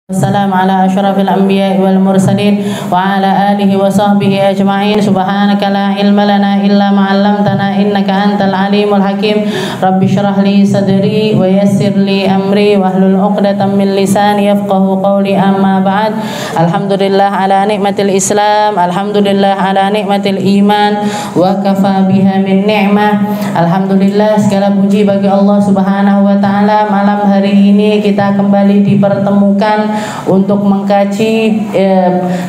Wassalam ala asyrafil anbiya wal mursalin wa ala alihi wa sahbihi ajma'in. Subhanaka la ilma lana illa ma 'allamtana innaka antal alimul hakim. Rabbi shrah li sadri wa yassir li amri wahlul 'uqdatam min lisani yafqahu qawli. Amma ba'd. Alhamdulillah ala nikmatil Islam, alhamdulillah ala nikmatil iman, wa kafa biha min ni'mah. Alhamdulillah, segala puji bagi Allah Subhanahu wa taala. Malam hari ini kita kembali dipertemukan untuk mengkaji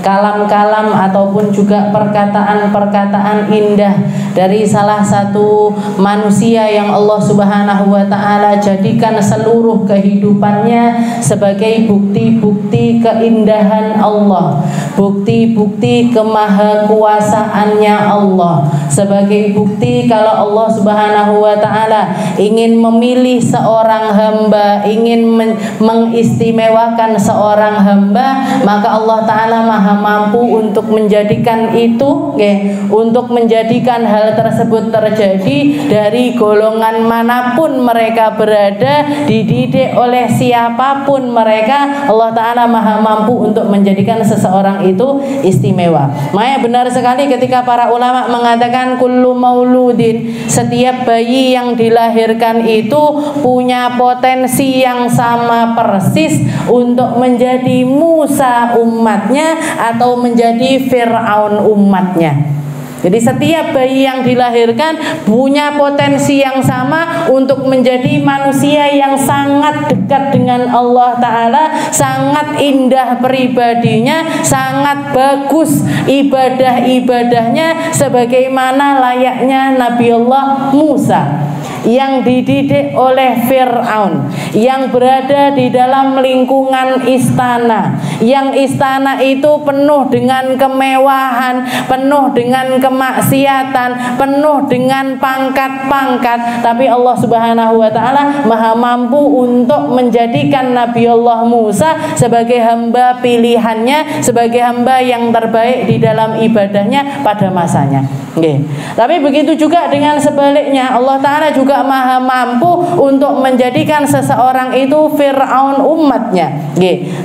kalam-kalam ataupun juga perkataan-perkataan indah dari salah satu manusia yang Allah Subhanahu wa taala jadikan seluruh kehidupannya sebagai bukti-bukti keindahan Allah, bukti-bukti kemahakuasaannya Allah, sebagai bukti kalau Allah Subhanahu wa taala ingin memilih seorang hamba, ingin mengistimewakan seorang hamba, maka Allah Ta'ala maha mampu untuk menjadikan itu, untuk menjadikan hal tersebut terjadi dari golongan manapun mereka berada, dididik oleh siapapun mereka. Allah Ta'ala maha mampu untuk menjadikan seseorang itu istimewa. Makanya benar sekali ketika para ulama mengatakan kullu mauludin, setiap bayi yang dilahirkan itu punya potensi yang sama persis untuk menjadi Musa umatnya atau menjadi Fir'aun umatnya. Jadi setiap bayi yang dilahirkan punya potensi yang sama untuk menjadi manusia yang sangat dekat dengan Allah Ta'ala, sangat indah pribadinya, sangat bagus ibadah-ibadahnya, sebagaimana layaknya Nabi Allah Musa yang dididik oleh Fir'aun, yang berada di dalam lingkungan istana, yang istana itu penuh dengan kemewahan, penuh dengan kemaksiatan, penuh dengan pangkat-pangkat, tapi Allah Subhanahu wa taala maha mampu untuk menjadikan Nabi Allah Musa sebagai hamba pilihannya, sebagai hamba yang terbaik di dalam ibadahnya pada masanya. Tapi begitu juga dengan sebaliknya, Allah Ta'ala juga maha mampu untuk menjadikan seseorang itu Fir'aun umatnya.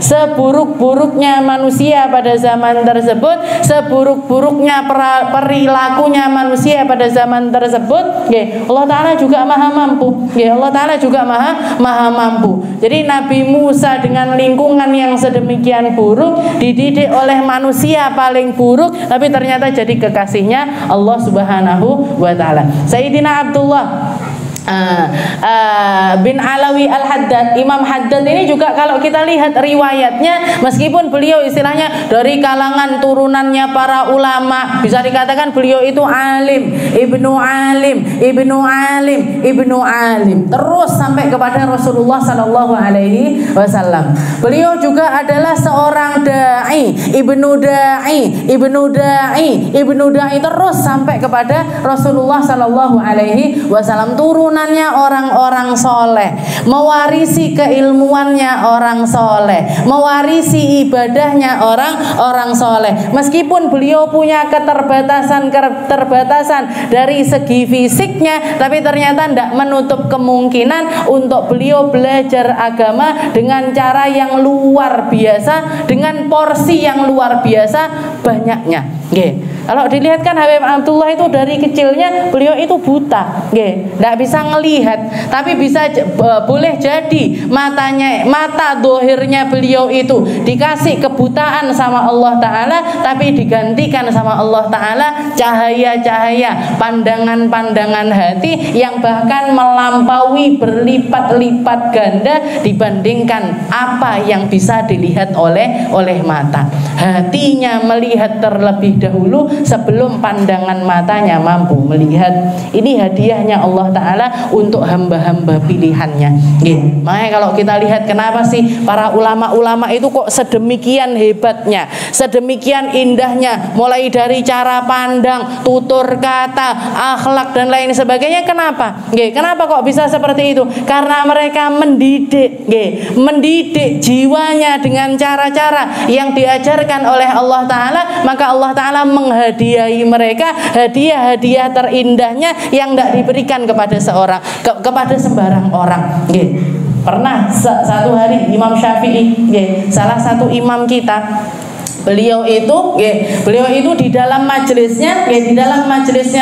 Seburuk-buruknya manusia pada zaman tersebut, seburuk-buruknya perilakunya manusia pada zaman tersebut, Allah Ta'ala juga maha mampu. Allah Ta'ala juga maha mampu. Jadi Nabi Musa dengan lingkungan yang sedemikian buruk, dididik oleh manusia paling buruk, tapi ternyata jadi kekasihnya Allah Subhanahu wa taala. Sayyidina Abdullah bin Alawi Al-Haddad, Imam Haddad ini juga kalau kita lihat riwayatnya, meskipun beliau istilahnya dari kalangan turunannya para ulama, bisa dikatakan beliau itu alim, ibnu alim, ibnu alim, ibnu alim, terus sampai kepada Rasulullah Sallallahu Alaihi Wasallam. Beliau juga adalah seorang dai, ibnu dai, ibnu dai, ibnu dai, terus sampai kepada Rasulullah Sallallahu Alaihi Wasallam. Turunannya orang-orang soleh, mewarisi keilmuannya orang soleh, mewarisi ibadahnya orang-orang soleh. Meskipun beliau punya keterbatasan dari segi fisiknya, tapi ternyata tidak menutup kemungkinan untuk beliau belajar agama dengan cara yang luar biasa, dengan porsi yang luar biasa banyaknya. Kalau dilihat kan Habib Abdullah itu dari kecilnya beliau itu buta, tidak bisa ngelihat, tapi bisa boleh jadi mata dohirnya beliau itu dikasih kebutaan sama Allah Ta'ala, tapi digantikan sama Allah Ta'ala cahaya-cahaya, pandangan-pandangan hati yang bahkan melampaui berlipat-lipat ganda dibandingkan apa yang bisa dilihat oleh mata. Hatinya melihat terlebih dahulu sebelum pandangan matanya mampu melihat. Ini hadiahnya Allah Ta'ala untuk hamba-hamba pilihannya. Makanya kalau kita lihat kenapa sih para ulama-ulama itu kok sedemikian hebatnya, sedemikian indahnya, mulai dari cara pandang, tutur kata, akhlak dan lain sebagainya. Kenapa? Kenapa kok bisa seperti itu? Karena mereka mendidik jiwanya dengan cara-cara yang diajarkan oleh Allah Ta'ala, maka Allah Ta'ala menghadiahi mereka hadiah-hadiah terindahnya yang tidak diberikan kepada kepada sembarang orang. Pernah satu hari Imam Syafi'i, salah satu imam kita, beliau itu di dalam majelisnya,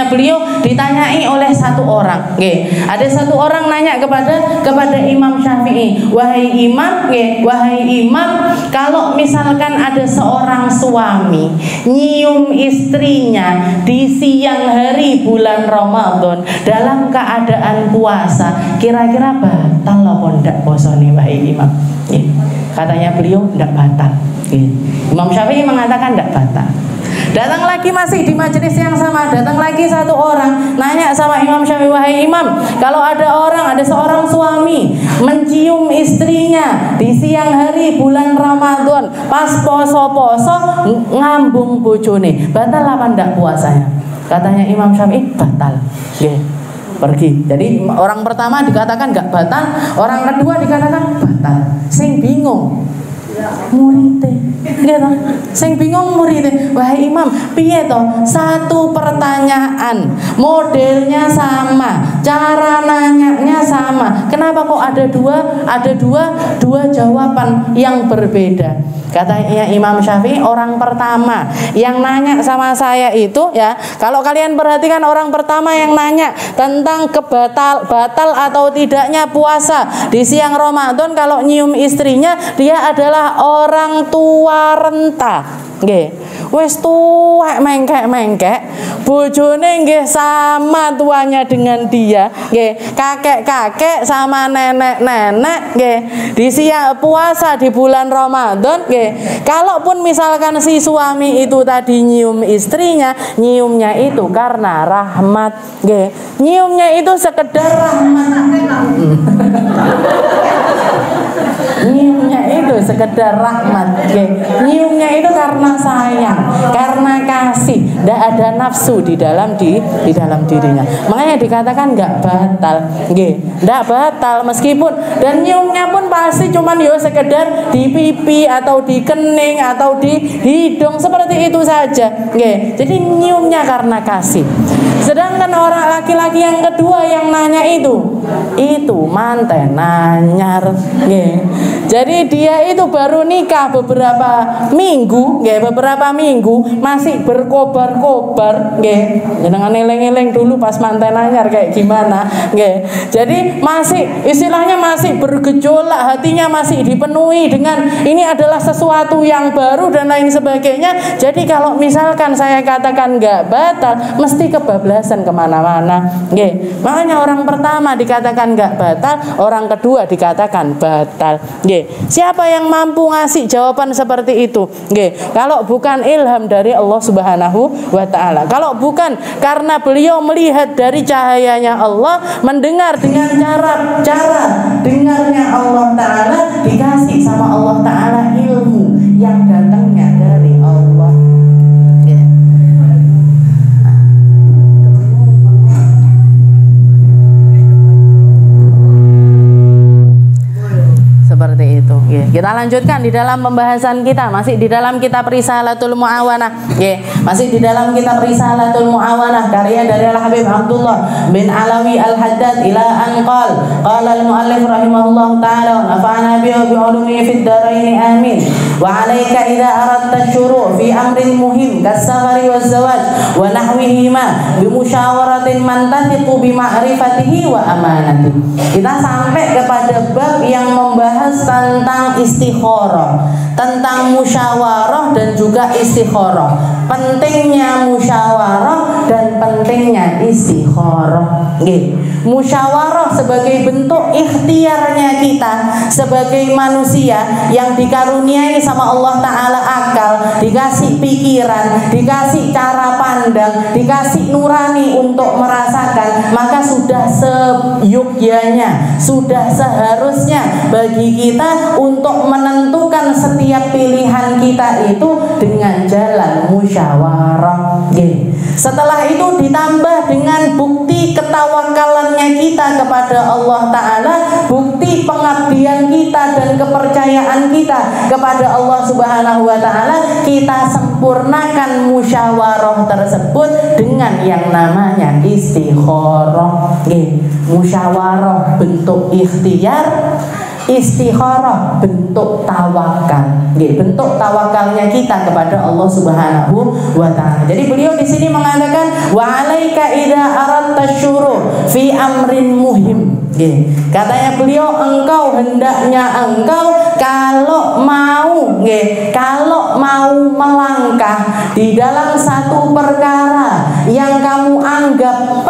beliau ditanyai oleh satu orang. Ada satu orang nanya kepada Imam Syafi'i, wahai imam, kalau misalkan ada seorang suami nyium istrinya di siang hari bulan Ramadan dalam keadaan puasa, kira-kira batal apa ndak posone wahai imam? Katanya beliau ndak batal. Imam Syafi'i mengatakan tidak batal. Datang lagi masih di majelis yang sama, datang lagi satu orang nanya sama Imam Syafi'i, wahai imam, kalau ada seorang suami mencium istrinya di siang hari bulan Ramadan pas poso-poso ngambung bojone, batal apa ndak puasanya? Katanya Imam Syafi'i batal. Pergi. Jadi orang pertama dikatakan nggak batal, orang kedua dikatakan batal. Sing bingung muridnya, gitu. Sing bingung muridnya, wahai imam, piye toh? Satu pertanyaan, modelnya sama, cara nanyanya sama. Kenapa kok ada dua jawaban yang berbeda? Katanya Imam Syafi'i, orang pertama yang nanya sama saya itu kalau kalian perhatikan, orang pertama yang nanya tentang batal atau tidaknya puasa di siang Ramadan kalau nyium istrinya, dia adalah orang tua renta. Wes tuwek mengkek, bojone nggih sama tuanya dengan dia, kakek-kakek sama nenek-nenek, di siang puasa di bulan Ramadan, kalaupun misalkan si suami itu tadi nyium istrinya, nyiumnya itu karena rahmat, nyiumnya itu sekedar rahmat. Nyiumnya itu sekedar rahmat, nyiumnya itu karena sayang, karena kasih, tidak ada nafsu di dalam dirinya. Makanya dikatakan nggak batal, nggak batal meskipun, dan nyiumnya pun pasti cuman sekedar di pipi atau di kening atau di hidung seperti itu saja, jadi nyiumnya karena kasih. Sedangkan orang laki-laki yang kedua yang nanya itu manten anyar, jadi dia itu baru nikah beberapa minggu, masih berkobar-kobar, jangan eleng-eleng dulu pas manten anyar kayak gimana, jadi istilahnya masih bergejolak, hatinya masih dipenuhi dengan ini adalah sesuatu yang baru dan lain sebagainya. Jadi kalau misalkan saya katakan nggak batal, mesti kebablasan kemana-mana. Makanya orang pertama dikatakan nggak batal, orang kedua dikatakan batal. Siapa yang mampu ngasih jawaban seperti itu? Kalau bukan ilham dari Allah Subhanahu wa Ta'ala, kalau bukan karena beliau melihat dari cahayanya Allah, mendengar dengan cara dengarnya Allah Ta'ala, dikasih sama Allah Ta'ala ilmu yang datangnya dari Allah. Seperti itu. Kita lanjutkan di dalam pembahasan kita, masih di dalam kitab Risalatul Mu'awanah. Masih di dalam kitab Risalatul Mu'awanah karya dari Al-Habib Abdullah bin Alawi Al-Haddad ila an qala al-muallif rahimahullah ta'ala wa nafa'ana bi ulumihi fid dharain amin. Wa 'alaika idza aradta syuru' fi amrin muhim kas-safari waz-zawaj wa nahwihima bi musyawaratin man tathiqu bi ma'rifatihi wa amanatihi. Kita sampai kepada bab yang membahas tentang istikharah, tentang musyawarah dan juga istikharah, pentingnya musyawarah dan pentingnya istikharah. Musyawarah sebagai bentuk ikhtiarnya kita sebagai manusia yang dikaruniai sama Allah Ta'ala akal, dikasih pikiran, dikasih cara pandang, dikasih nurani untuk merasakan, maka sudah seyogyanya, sudah seharusnya bagi kita untuk menentukan setiap pilihan kita itu dengan jalan musyawarah. Setelah itu ditambah dengan bukti ketawakalannya kita kepada Allah Ta'ala, bukti pengabdian kita dan kepercayaan kita kepada Allah Subhanahu wa Ta'ala, kita sempurnakan musyawarah tersebut dengan yang namanya istikharah. Musyawarah bentuk ikhtiar, Istikharah bentuk tawakal. Bentuk tawakalnya kita kepada Allah Subhanahu wa taala. Jadi beliau di sini mengatakan wa alaika idza aradta syuru fi amrin muhim. Katanya beliau, hendaknya engkau kalau mau melangkah di dalam satu perkara yang kamu anggap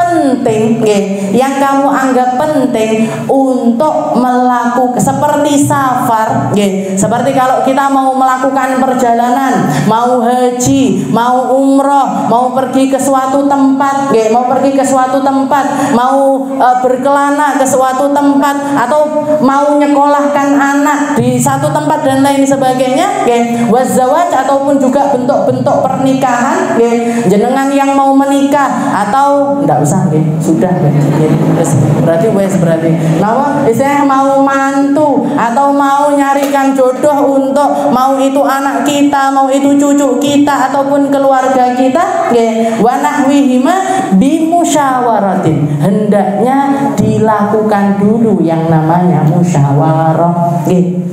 penting, untuk melakukan seperti safar, seperti kalau kita mau melakukan perjalanan, mau haji, mau umroh, mau pergi ke suatu tempat, mau berkelana ke suatu tempat, atau mau nyekolahkan anak di satu tempat dan lain sebagainya, wazawaj ataupun juga bentuk-bentuk pernikahan, jenengan yang mau menikah atau enggak usah, sudah, berarti saya mau mantu atau mau nyarikan jodoh untuk mau itu anak kita, mau itu cucu kita ataupun keluarga kita, wa nahwihima bimusyawaratin, hendaknya dilakukan dulu yang namanya musyawarah.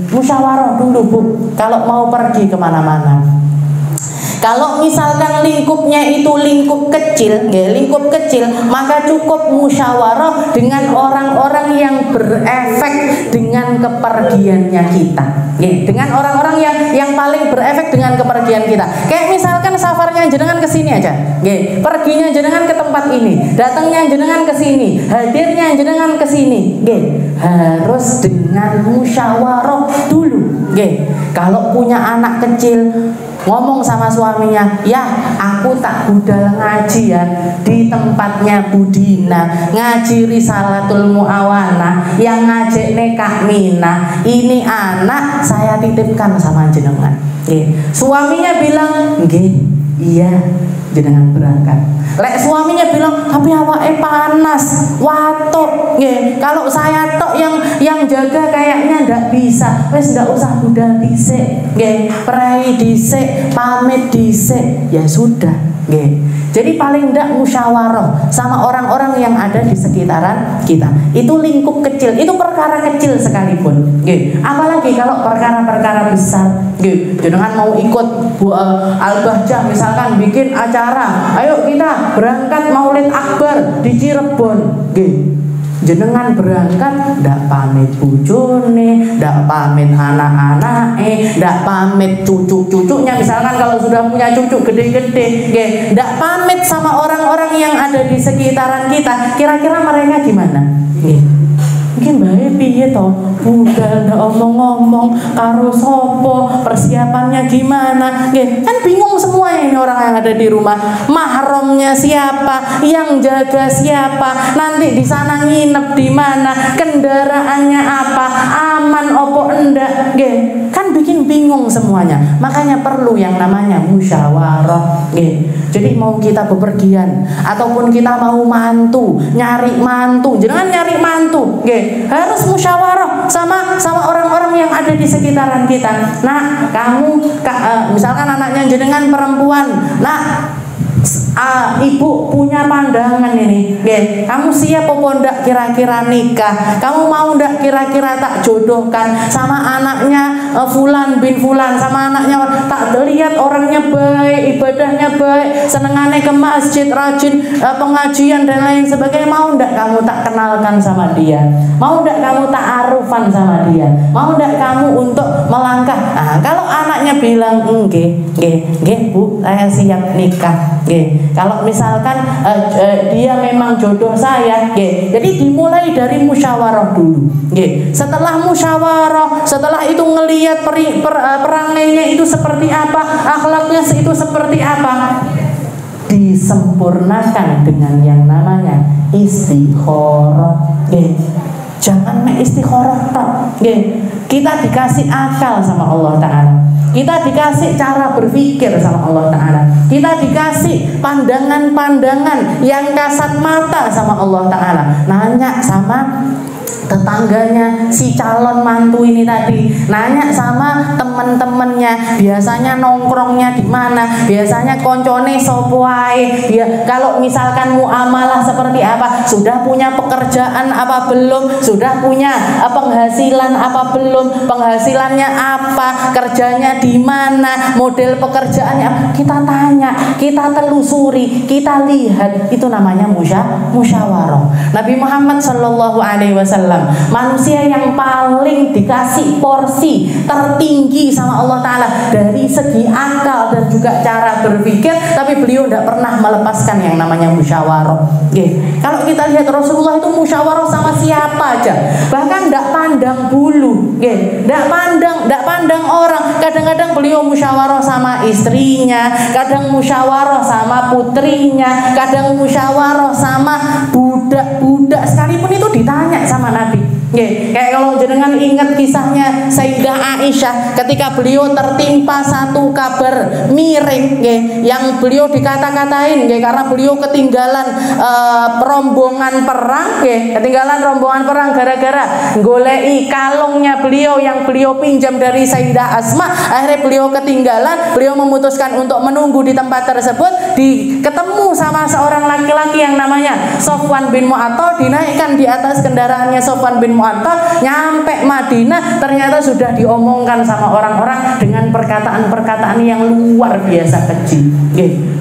Musyawarah dulu, Bu, kalau mau pergi kemana-mana. Kalau misalkan lingkupnya itu lingkup kecil, maka cukup musyawarah dengan orang-orang yang berefek dengan kepergiannya kita. Dengan orang-orang yang paling berefek dengan kepergian kita. Kayak misalkan safarnya jenengan ke sini aja. Perginya jenengan ke tempat ini, datangnya jenengan ke sini, hadirnya jenengan ke sini. Harus dengan musyawarah dulu. Kalau punya anak kecil, ngomong sama suaminya, ya aku tak budal ngaji ya di tempatnya Budina, ngaji Risalatul Muawana, yang ngajak Kak Mina, ini anak saya titipkan sama jenengan. Suaminya bilang, iya, jenengan berangkat. Lek suaminya bilang, tapi awake panas, watuk, kalau saya tok yang jaga kayaknya ndak bisa, wes ndak usah budal dhisik, prei dhisik, pamit dhisik, ya sudah. Jadi paling ndak musyawarah sama orang-orang yang ada di sekitaran kita. Itu lingkup kecil, itu perkara kecil sekalipun. Apalagi kalau perkara-perkara besar. Jangan mau ikut Al-Bahjah misalkan bikin acara, ayo kita berangkat Maulid Akbar di Cirebon. Jenengan berangkat ndak pamit bojone, ndak pamit anak-anake, ndak pamit cucu-cucunya, misalkan kalau sudah punya cucu gede-gede, ndak pamit sama orang-orang yang ada di sekitaran kita. Kira-kira mereka gimana? Mungkin bae piye to? Budal ndak omong-omong karo sopo, persiapannya gimana? Kan bingung semua ini orang yang ada di rumah. Mahramnya siapa? Yang jaga siapa? Nanti di sana nginep di mana? Kendaraannya apa? Aman opo enggak? Kan bikin bingung semuanya. Makanya perlu yang namanya musyawarah. Jadi mau kita bepergian ataupun kita mau nyari mantu, jangan nyari mantu, harus musyawarah sama orang-orang yang ada di sekitaran kita. Nah, kamu misalkan anaknya jenengan perempuan, nah ibu punya pandangan ini, kamu siap apa ndak kira-kira nikah? Kamu mau ndak kira-kira tak jodohkan sama anaknya Fulan bin Fulan, sama anaknya tak lihat orangnya baik, ibadahnya baik, senengane ke masjid, rajin pengajian dan lain sebagainya. Mau ndak kamu tak kenalkan sama dia? Mau ndak kamu tak arufan sama dia? Mau ndak kamu untuk melangkah? Nah, kalau anaknya bilang nggih Bu, saya siap nikah. Kalau misalkan dia memang jodoh saya, jadi dimulai dari musyawarah dulu. Setelah musyawarah, setelah itu ngelihat perangainya itu seperti apa, akhlaknya itu seperti apa, disempurnakan dengan yang namanya istikharah. Jangan istikharah tok. Kita dikasih akal sama Allah Ta'ala, kita dikasih cara berpikir sama Allah Ta'ala, kita dikasih pandangan-pandangan yang kasat mata sama Allah Ta'ala. Nanya sama tetangganya si calon mantu ini tadi nanya sama temen-temennya, biasanya nongkrongnya di mana, biasanya koncone sopo ae, kalau misalkan muamalah seperti apa, sudah punya pekerjaan apa belum, sudah punya penghasilan apa belum, penghasilannya apa, kerjanya di mana, model pekerjaannya, kita tanya, kita telusuri, kita lihat, itu namanya musyawarah. Nabi Muhammad SAW, manusia yang paling dikasih porsi tertinggi sama Allah Ta'ala dari segi akal dan juga cara berpikir, tapi beliau tidak pernah melepaskan yang namanya musyawarah. Kalau kita lihat Rasulullah itu musyawarah sama siapa aja, bahkan tidak pandang bulu, tidak pandang orang. Kadang-kadang beliau musyawarah sama istrinya, kadang musyawarah sama putrinya, kadang musyawarah sama budak-budak sekalipun itu ditanya sama Nabi. Kayak kalau jenengan ingat kisahnya Sayyidah Aisyah ketika beliau tertimpa satu kabar miring, yang beliau dikata-katain karena beliau ketinggalan rombongan perang, ketinggalan rombongan perang gara-gara golei kalungnya beliau yang beliau pinjam dari Sayyidah Asma. Akhirnya beliau ketinggalan, beliau memutuskan untuk menunggu di tempat tersebut, ketemu sama seorang laki-laki yang namanya Sofwan bin Mu'attal, dinaikkan di atas kendaraannya Sofwan bin Mu'attal, nyampe Madinah, ternyata sudah diomongkan sama orang-orang dengan perkataan-perkataan yang luar biasa keji.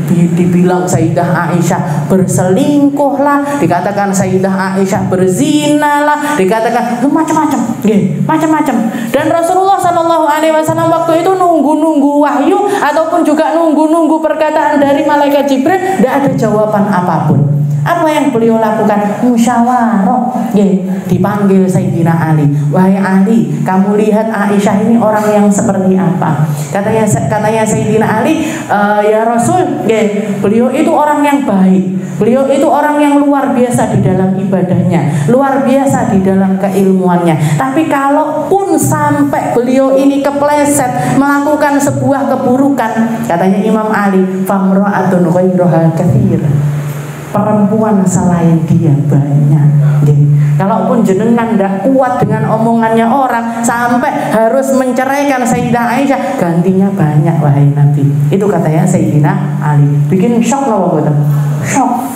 Dibilang Sayyidah Aisyah berselingkuh lah, dikatakan Sayyidah Aisyah berzina lah, dikatakan macam-macam. Dan Rasulullah SAW waktu itu nunggu wahyu ataupun juga nunggu perkataan dari malaikat Jibril, tidak ada jawaban apapun. Apa yang beliau lakukan? Musyawarah. Dipanggil Sayyidina Ali. Wahai Ali, kamu lihat Aisyah ini orang yang seperti apa? Katanya Sayyidina Ali, ya Rasul, beliau itu orang yang baik. Beliau itu orang yang luar biasa di dalam ibadahnya, luar biasa di dalam keilmuannya. Tapi kalaupun sampai beliau ini kepleset melakukan sebuah keburukan, katanya Imam Ali, famra'atun ghairaha katsir, perempuan selain dia banyak. Kalaupun jenengan tidak kuat dengan omongannya orang sampai harus menceraikan Sayyidah Aisyah, gantinya banyak wahai Nabi. Itu katanya Sayyidina Ali. Bikin shock loh, shock.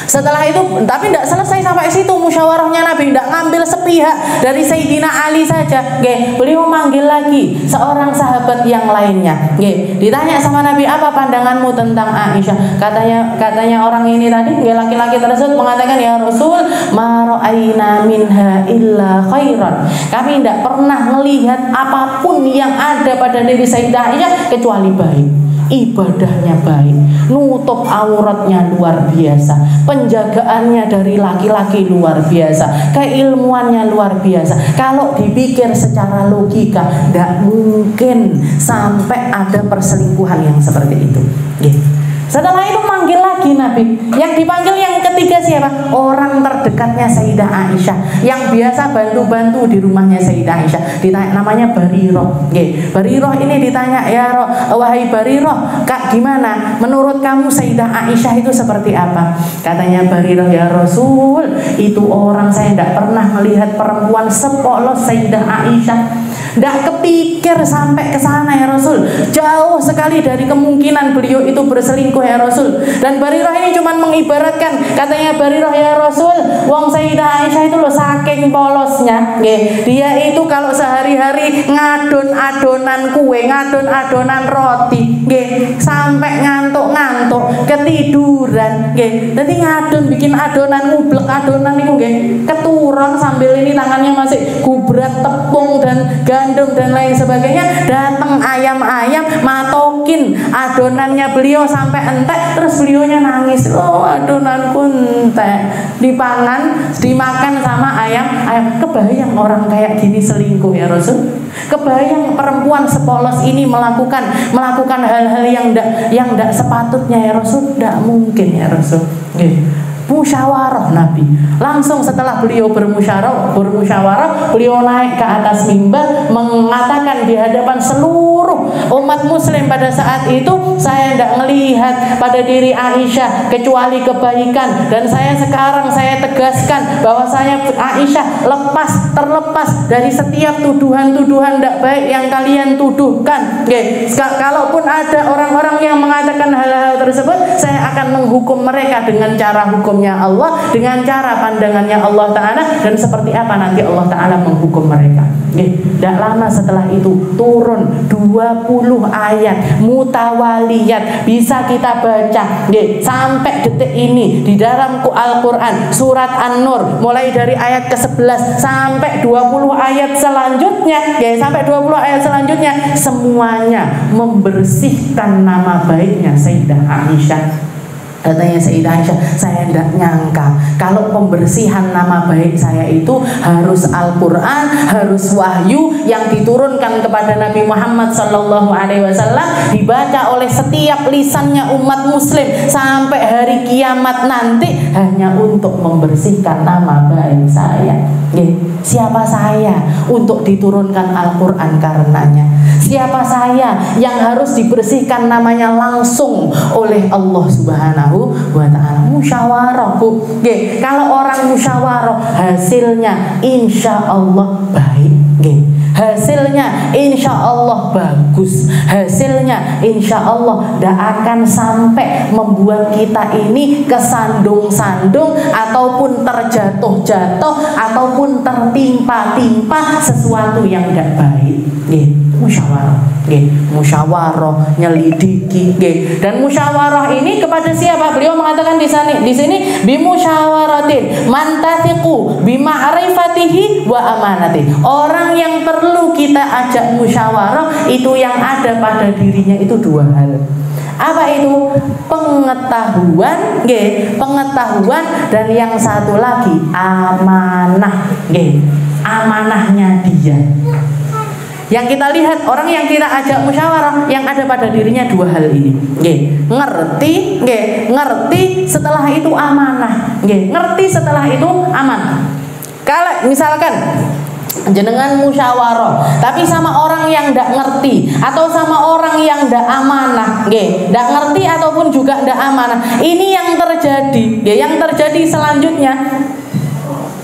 Setelah itu, tapi tidak selesai sampai situ musyawarahnya Nabi, tidak ngambil sepihak dari Sayyidina Ali saja. Beliau manggil lagi seorang sahabat yang lainnya. Ditanya sama Nabi, apa pandanganmu tentang Aisyah? Katanya orang ini tadi, laki-laki tersebut mengatakan, ya Rasul, ma ra'ayna minha illa khairan. Kami tidak pernah melihat apapun yang ada pada diri Sayyidah Aisyah kecuali baik. Ibadahnya baik, nutup auratnya luar biasa, penjagaannya dari laki-laki luar biasa, keilmuannya luar biasa. Kalau dipikir secara logika, tidak mungkin sampai ada perselingkuhan yang seperti itu. Setelah itu manggil lagi Nabi. Yang dipanggil yang ketiga siapa? Orang terdekatnya Sayyidah Aisyah, yang biasa bantu-bantu di rumahnya Sayyidah Aisyah. Ditanya, namanya Bariroh. Bariroh ini ditanya, ya wahai Bariroh, Kak, gimana? Menurut kamu Sayyidah Aisyah itu seperti apa? Katanya Bariroh, ya Rasul, itu orang saya tidak pernah melihat perempuan sepolos Sayyidah Aisyah. Tidak kepikir sampai ke sana ya Rasul. Jauh sekali dari kemungkinan beliau itu berselingkuh ya Rasul. Dan Bariroh ini cuma mengibaratkan, katanya Bariroh, ya Rasul, wong Sayyidah Aisyah itu loh saking polosnya, dia itu kalau sehari-hari ngadon-adonan kue, ngadon-adonan roti, sampai ngantuk-ngantuk, ketiduran, jadi ngadon bikin adonan, ngublek adonan itu, keturun sambil ini tangannya masih gubrak tepung dan gandum dan lain sebagainya. Datang ayam-ayam matokin adonannya beliau sampai entek, terus beliaunya nangis, oh adonanku entek, dimakan sama ayam. Kebayang orang kayak gini selingkuh ya Rasul? Kebayang perempuan sepolos ini melakukan hal-hal yang tidak sepatutnya ya Rasul? Tidak mungkin ya Rasul. musyawarah Nabi. Langsung setelah beliau bermusyawarah, beliau naik ke atas mimbar mengatakan di hadapan seluruh umat muslim pada saat itu, saya tidak melihat pada diri Aisyah kecuali kebaikan, dan sekarang saya tegaskan bahwa saya Aisyah terlepas dari setiap tuduhan-tuduhan tidak baik yang kalian tuduhkan. Kalaupun ada orang-orang yang mengatakan hal-hal tersebut, saya akan menghukum mereka dengan cara hukumnya Allah, dengan cara pandangannya Allah Ta'ala, dan seperti apa nanti Allah Ta'ala menghukum mereka. Tidak lama setelah itu turun 20 ayat mutawaliyat, bisa kita baca sampai detik ini di dalam Al-Quran surat An-Nur, mulai dari ayat ke-11 sampai 20 ayat selanjutnya, sampai 20 ayat selanjutnya semuanya membersihkan nama baiknya Sayyidah Aisyah. Katanya Sayyidah Aisyah, saya tidak nyangka kalau pembersihan nama baik saya itu harus Al-Quran, harus wahyu yang diturunkan kepada Nabi Muhammad SAW, dibaca oleh setiap lisannya umat muslim sampai hari kiamat nanti, hanya untuk membersihkan nama baik saya. Siapa saya untuk diturunkan Al-Quran karenanya? Siapa saya yang harus dibersihkan namanya langsung oleh Allah Subhanahu wa Ta'ala? Musyawarah, Bu. Kalau orang musyawarah, hasilnya insya Allah baik. Hasilnya insya Allah bagus. Hasilnya insya Allah tidak akan sampai membuat kita ini kesandung-sandung ataupun terjatuh-jatuh ataupun tertimpa-timpa sesuatu yang tidak baik. Musyawarah, nyelidiki, dan musyawarah ini kepada siapa? Beliau mengatakan di sini bimusyawaratin man tathiqu bima'rifatihi wa amanati. Orang yang perlu kita ajak musyawarah itu yang ada pada dirinya itu dua hal. Apa itu? Pengetahuan, pengetahuan, dan yang satu lagi amanah, amanahnya dia. Yang kita lihat orang yang kita ajak musyawarah yang ada pada dirinya dua hal ini. Ngerti, ngerti, setelah itu amanah. Ngerti, setelah itu amanah. Kalau misalkan jenengan musyawarah tapi sama orang yang tidak ngerti atau sama orang yang tidak amanah, tidak ngerti ataupun juga tidak amanah, ini yang terjadi, yang terjadi selanjutnya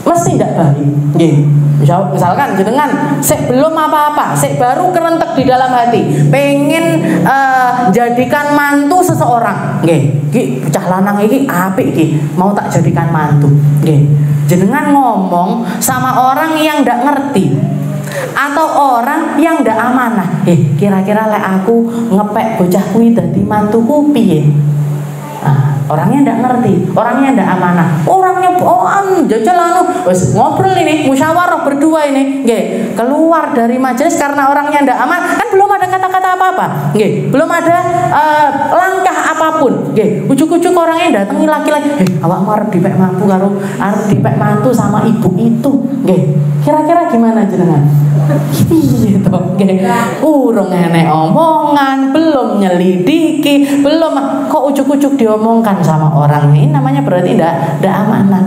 mesti tidak baik. Misalkan jenengan belum apa-apa, baru kerentek di dalam hati, pengen jadikan mantu seseorang, bocah lanang iki apik iki, mau tak jadikan mantu. Jenengan ngomong sama orang yang ndak ngerti atau orang yang ndak amanah, kira-kira lek aku ngepek bocah kuwi dadi mantuku piye? Orangnya tidak ngerti, orangnya tidak amanah, orangnya bohong, jajal wes ngobrol ini, musyawarah berdua ini, keluar dari majelis karena orangnya tidak aman, kan belum ada kata-kata apa-apa, belum ada langkah apapun, ujuk-ujuk orangnya datangi laki-laki, awak arep dipek mampu karo arep dipek mantu sama ibu itu, kira-kira gimana jenengan? Piye to? Urung enek omongan, belum nyelidiki, belum kok ujuk-ujuk diomongkan sama orang ini, namanya berarti tidak amanah.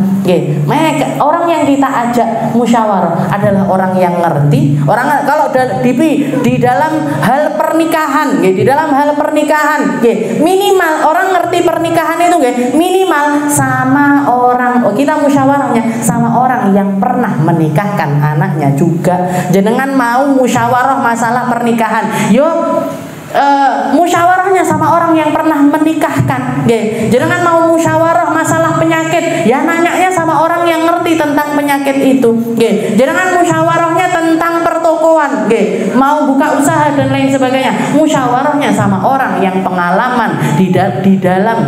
Orang yang kita ajak musyawarah adalah orang yang ngerti. Orang kalau di dalam hal pernikahan, di dalam hal pernikahan, minimal orang ngerti pernikahan itu, minimal sama orang, kita musyawarahnya sama orang yang pernah menikahkan anaknya juga. Jenengan mau musyawarah masalah pernikahan, musyawarahnya sama orang yang pernah menikahkan. Jangan mau musyawarah masalah penyakit, ya nanyanya sama orang yang ngerti tentang penyakit itu. Jangan musyawarahnya tentang pertokoan, mau buka usaha dan lain sebagainya, musyawarahnya sama orang yang pengalaman di dalam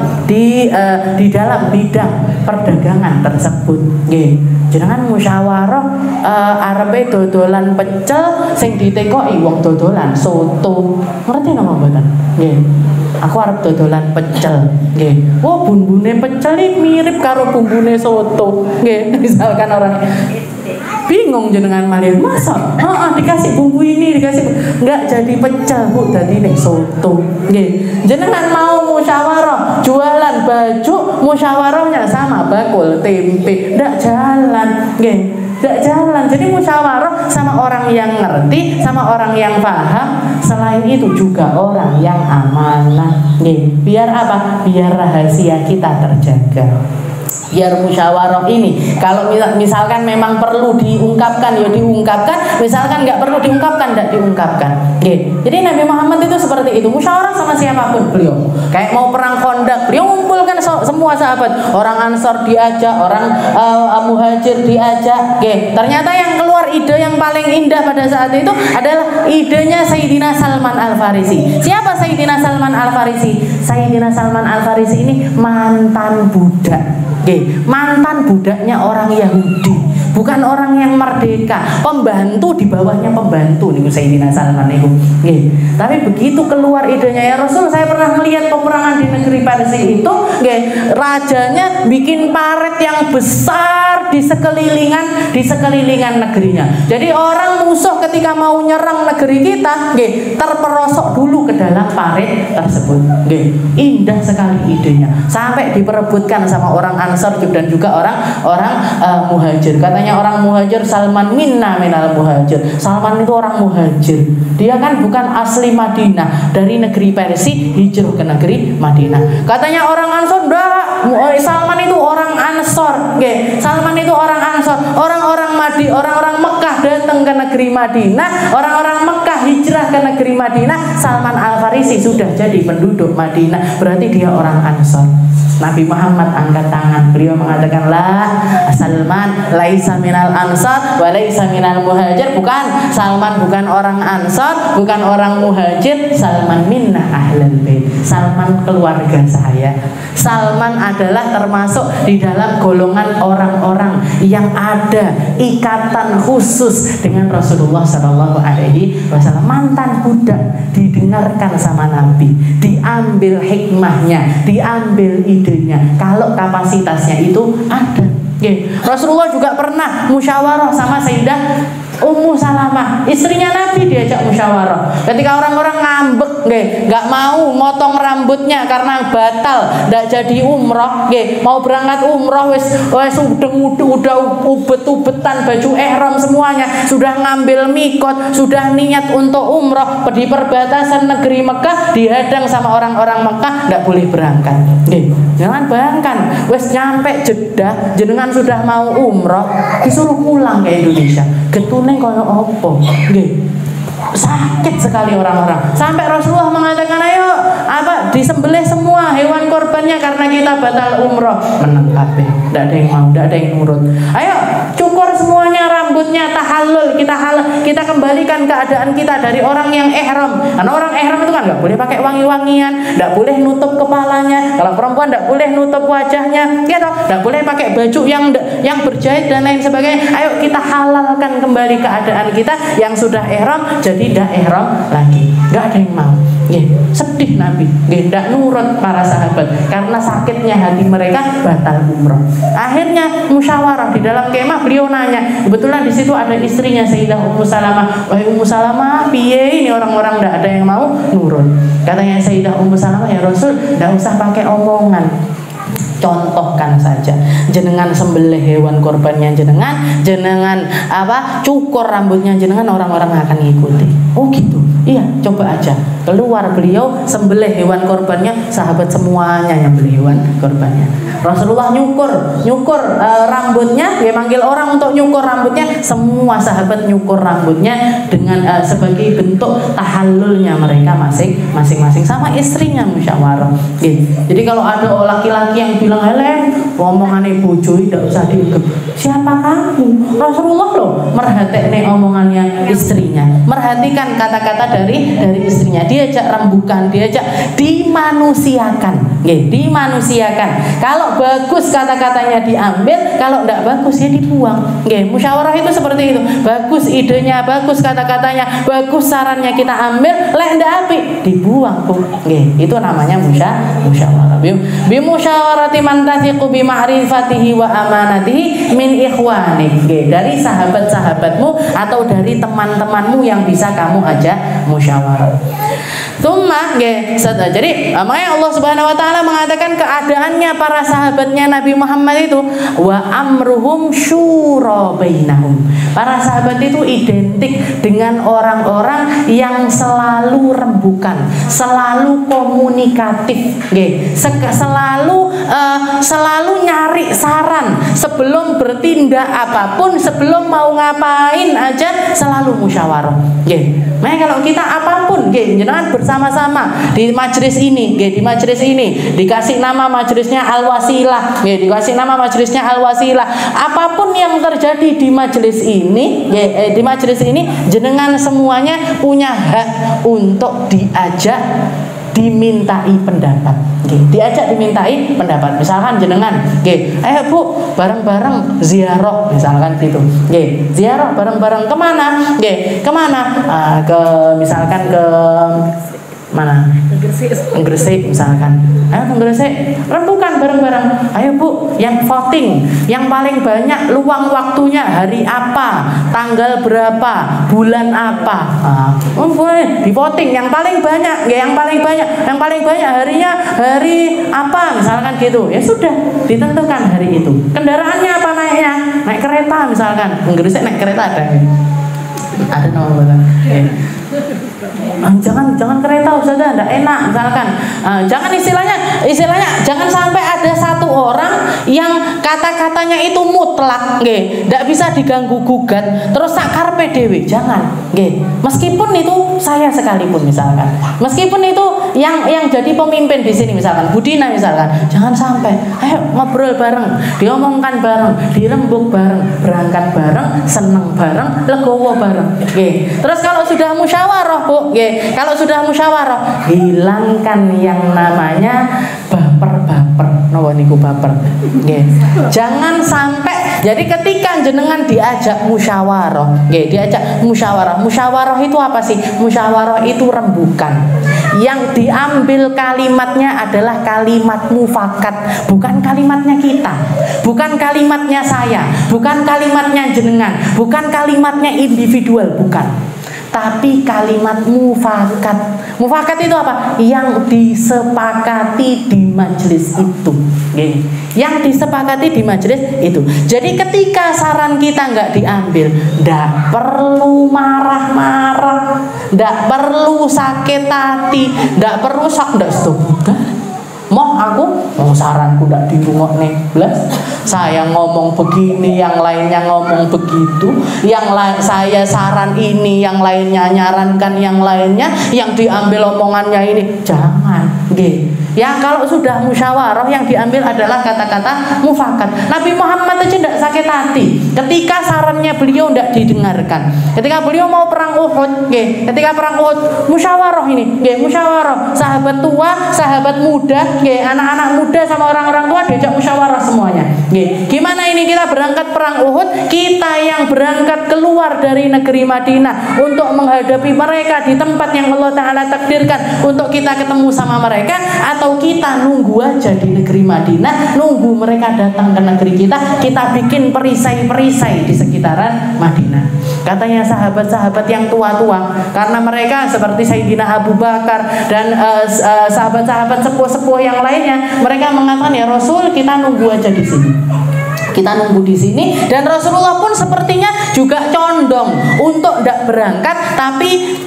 bidang perdagangan tersebut. Jangan musyawarah arepe dodolan pecel sing ditekoki wong dodolan soto. Ngerti napa mboten? Nggih. Aku arep dodolan pecel. Nggih. Oh, bumbune pecel iki mirip karo bumbune soto. Nggih, misalkan orang Bingung jenengan malih. Masa? Dikasih bumbu ini, dikasih enggak jadi pecel Bu, dadi nek soto. Nggih. Jenengan mau musyawarah jualan baju, musyawarahnya sama bakul tempe, ndak jalan. Nggih. Ndak jalan. Jadi musyawarah sama orang yang ngerti, sama orang yang paham. Selain itu juga orang yang amanah. Nih, biar apa? Biar rahasia kita terjaga. Biar musyawarah ini, kalau misalkan memang perlu diungkapkan ya diungkapkan, misalkan nggak perlu diungkapkan nggak diungkapkan. Oke. Jadi Nabi Muhammad itu seperti itu, musyawarah sama siapapun beliau. Kayak mau perang Khandaq, beliau ngumpulkan semua sahabat, orang Ansor diajak, orang Muhajir diajak. Oke. Ternyata yang keluar ide yang paling indah pada saat itu adalah idenya Sayyidina Salman Al-Farisi. Siapa Sayyidina Salman Al-Farisi? Sayyidina Salman Al-Farisi ini mantan budak. Mantan budaknya orang Yahudi, bukan orang yang merdeka, pembantu di bawahnya pembantu nih Sayyidina Salman itu. Tapi begitu keluar idenya, ya Rasul, saya pernah melihat peperangan di negeri Persia itu, rajanya bikin paret yang besar di sekelilingan negerinya. Jadi orang musuh ketika mau nyerang negeri kita, terperosok dulu ke dalam paret tersebut. Indah sekali idenya, sampai diperebutkan sama orang Ansor dan juga orang Muhajir. Katanya orang Muhajir, Salman minna minal Muhajir. Salman itu orang Muhajir. Dia kan bukan asli Madinah, dari negeri Persia hijrah ke negeri Madinah. Katanya orang Ansor, Salman itu orang Ansor. Salman itu orang Ansor. Orang-orang Mekah datang ke negeri Madinah, orang-orang Mekah hijrah ke negeri Madinah. Salman Al-Farisi sudah jadi penduduk Madinah, berarti dia orang Ansor. Nabi Muhammad angkat tangan, beliau mengatakan, la Salman laisa minal Ansar wa laisa minal Muhajir. Bukan, Salman bukan orang Ansar, bukan orang Muhajir. Salman minna ahlal bait. Salman keluarga saya. Salman adalah termasuk di dalam golongan orang-orang yang ada ikatan khusus dengan Rasulullah SAW. Mantan budak didengarkan sama Nabi, diambil hikmahnya, diambil idenya, kalau kapasitasnya itu ada. Rasulullah juga pernah musyawarah sama Sayyidah Ummu Salamah, istrinya Nabi, diajak musyawarah. Ketika orang-orang ngambek, nggak mau motong rambutnya karena batal, nggak jadi umroh, mau berangkat umroh, wes udah ubet-ubetan baju ihram semuanya, sudah ngambil mikot, sudah niat untuk umroh, di perbatasan negeri Mekah dihadang sama orang-orang Mekah, nggak boleh berangkat. Jangan bayangkan, wes nyampe Jeddah, jenengan sudah mau umroh, disuruh pulang ke Indonesia. Ketune koyo opo? Sakit sekali orang-orang. Sampai Rasulullah mengatakan, ayo disembelih semua hewan korbannya karena kita batal umroh. Menang kabeh, tidak ada yang mau, tidak ada yang nurut. Ayo cukur semuanya rambutnya, tahallul, kita kembalikan keadaan kita dari orang yang ihram. Karena orang ihram itu kan nggak boleh pakai wangi-wangian, nggak boleh nutup kepalanya. Kalau perempuan nggak boleh nutup wajahnya, nggak boleh pakai baju yang berjahit dan lain sebagainya. Ayo kita halalkan kembali keadaan kita yang sudah ihram jadi tidak ihram lagi. Nggak ada yang mau. Sedih Nabi, tidak nurut para sahabat karena sakitnya hati mereka batal umroh. Akhirnya musyawarah di dalam kemah, beliau nanya, kebetulan di situ ada istrinya Sayyidah Ummu Salamah. Wahai Ummu Salamah, piye ini orang-orang tidak ada yang mau nurut. Katanya Sayyidah Ummu Salamah, ya Rasul, tidak usah pakai omongan. Contohkan saja, jenengan sembelih hewan korbannya jenengan cukur rambutnya jenengan, orang-orang akan ngikuti. Oh gitu, iya, coba aja. Keluar beliau sembelih hewan korbannya, sahabat semuanya yang beli hewan korbannya. Rasulullah nyukur rambutnya, dia manggil orang untuk nyukur rambutnya, semua sahabat nyukur rambutnya dengan sebagai bentuk tahallulnya mereka masing-masing sama istrinya musyawarah. Jadi kalau ada laki-laki yang bilang, "Heleng, omongannya bojo tidak usah diungkep." Siapa kamu? Rasulullah loh merhatiin omongannya istrinya, merhatikan kata-kata dari istrinya. Diajak rembukan, diajak dimanusiakan. dimanusiakan. Kalau bagus kata-katanya diambil, kalau tidak bagus ya dibuang. Musyawarah itu seperti itu. Bagus idenya, bagus kata-katanya, bagus sarannya kita ambil, lek ndak apik dibuang, Bu. Itu namanya musyawarah. Bi musyawarati man tathiqu bi ma'rifatihi wa amanatihi min ikhwanik. Dari sahabat-sahabatmu atau dari teman-temanmu yang bisa kamu ajak musyawarah. Jadi makanya Allah Subhanahu wa taala mengatakan keadaannya para sahabatnya Nabi Muhammad itu wa amruhum syura bainahum. Para sahabat itu identik dengan orang-orang yang selalu rembukan, selalu komunikatif, selalu nyari saran sebelum bertindak apapun, sebelum mau ngapain aja selalu musyawarah. Makanya kalau kita apapun, jangan bersama-sama di majelis ini, dikasih nama majelisnya Al-Wasilah, dikasih nama majelisnya Al-Wasilah. Apapun yang terjadi di majelis ini, jenengan semuanya punya hak untuk dimintai pendapat. Diajak dimintai pendapat. Misalkan jenengan, ayo Bu, bareng-bareng ziarah, misalkan gitu. Ziarah bareng-bareng kemana? Kemana? Misalkan ke mana? Gresik misalkan. Ayo ke Gresik, rembukan bareng-bareng. Ayo Bu, yang voting, yang paling banyak luang waktunya hari apa, tanggal berapa, bulan apa. Boleh di voting yang paling banyak, yang paling banyak harinya hari apa, misalkan gitu. Ya sudah, ditentukan hari itu. Kendaraannya apa naiknya? Naik kereta misalkan. Gresik naik kereta ada nama jangan kereta Ustazah, enggak enak misalkan. Jangan istilahnya jangan sampai ada satu orang yang kata-katanya itu mutlak, enggak bisa diganggu gugat, terus sak karepe dhewe. Jangan, meskipun itu saya sekalipun misalkan. Meskipun itu yang jadi pemimpin di sini misalkan Budina misalkan. Jangan sampai. Ayo ngobrol bareng, diomongkan bareng, dirembuk bareng, berangkat bareng, seneng bareng, legowo bareng. Terus kalau sudah musyawarah, Bu, kalau sudah musyawarah, hilangkan yang namanya baper. Nawa niku baper. Jangan sampai. Jadi ketika jenengan diajak musyawarah, musyawarah itu apa sih? Musyawarah itu rembukan. Yang diambil kalimatnya adalah kalimat mufakat, bukan kalimatnya kita, bukan kalimatnya saya, bukan kalimatnya jenengan, bukan kalimatnya individual, bukan. Tapi kalimat mufakat. Mufakat itu apa? Yang disepakati di majelis itu. Yang disepakati di majelis itu. Jadi ketika saran kita nggak diambil, nggak perlu marah-marah, nggak perlu sakit hati, nggak perlu nggak setuju. Mau saranku ndak dirungokne blas. Saya ngomong begini, yang lainnya ngomong begitu. Saya saran ini, yang lainnya nyarankan yang lainnya, yang diambil omongannya ini. Jangan, ya kalau sudah musyawarah yang diambil adalah kata-kata mufakat. Nabi Muhammad aja tidak sakit hati ketika sarannya beliau tidak didengarkan. Ketika beliau mau perang Uhud, ketika perang Uhud musyawarah ini, musyawarah sahabat tua, sahabat muda, anak-anak muda sama orang-orang tua diajak musyawarah semuanya. Gimana ini kita berangkat perang Uhud, kita yang berangkat keluar dari negeri Madinah untuk menghadapi mereka di tempat yang Allah Ta'ala takdirkan untuk kita ketemu sama mereka, atau kita nunggu aja di negeri Madinah, nunggu mereka datang ke negeri kita bikin perisai-perisai di sekitaran Madinah. Katanya sahabat-sahabat yang tua-tua, karena mereka seperti Sayyidina Abu Bakar dan sahabat-sahabat sepuh-sepuh yang lainnya, mereka mengatakan, ya Rasul, kita nunggu aja di sini. Kita nunggu di sini, dan Rasulullah pun sepertinya juga condong untuk tidak berangkat, tapi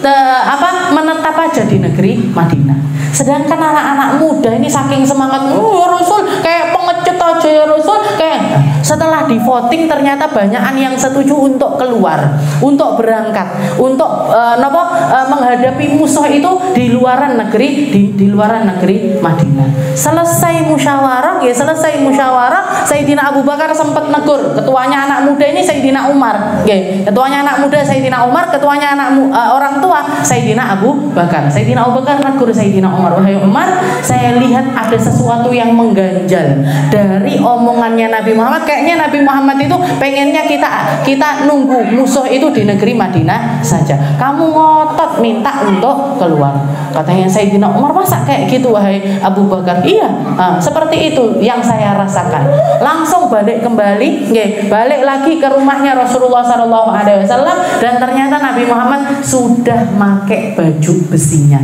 menetap aja di negeri Madinah. Sedangkan anak-anak muda ini saking semangat, ya Rasul, kayak pengecut aja ya Rasul, kayak Setelah di voting ternyata banyakan yang setuju untuk keluar, untuk berangkat, untuk menghadapi musuh itu di luaran negeri, di luaran negeri Madinah. Selesai musyawarah, Sayyidina Abu Bakar sempat negur ketuanya anak muda ini Sayyidina Umar, ketuanya anak muda Sayyidina Umar, ketuanya orang tua Sayyidina Abu Bakar. Sayyidina Abu Bakar negur Sayyidina Umar, wahai Umar, saya lihat ada sesuatu yang mengganjal dari omongannya Nabi Muhammad. Kayaknya Nabi Muhammad itu pengennya kita nunggu musuh itu di negeri Madinah saja. Kamu ngotot minta untuk keluar. Katanya Sayyidina Umar, masa kayak gitu wahai Abu Bakar? Iya, seperti itu yang saya rasakan. Langsung balik kembali, balik lagi ke rumahnya Rasulullah SAW, dan ternyata Nabi Muhammad sudah pakai baju besinya,